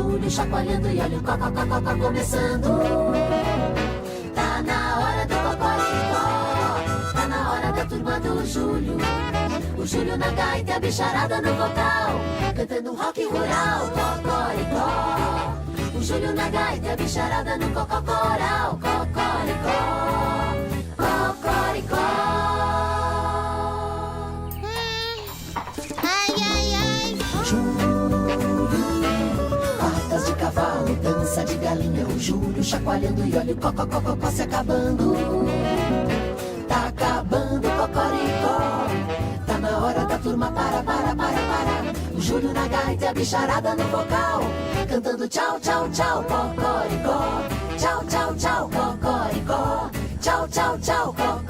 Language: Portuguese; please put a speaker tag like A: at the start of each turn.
A: Júlio chacoalhando e olha o cocó começando. Tá na hora do cocoricó, tá na hora da turma do Júlio. O Júlio na gaita e a bicharada no vocal, cantando rock rural, cocoricó. O Júlio na gaita e a bicharada no cococoral, cocoricó, cocoricó.
B: Ai, ai, ai.
A: Júlio, patas de cavalo, dança de galinha. O Júlio chacoalhando e olha o cocó se acabando. Tá acabando o cocoricó, tá na hora da turma para. O Júlio na gaita e a bicharada no vocal, cantando tchau, tchau, tchau, cocoricó. Tchau, tchau, tchau, cocoricó. Tchau, tchau, tchau, cocoricó.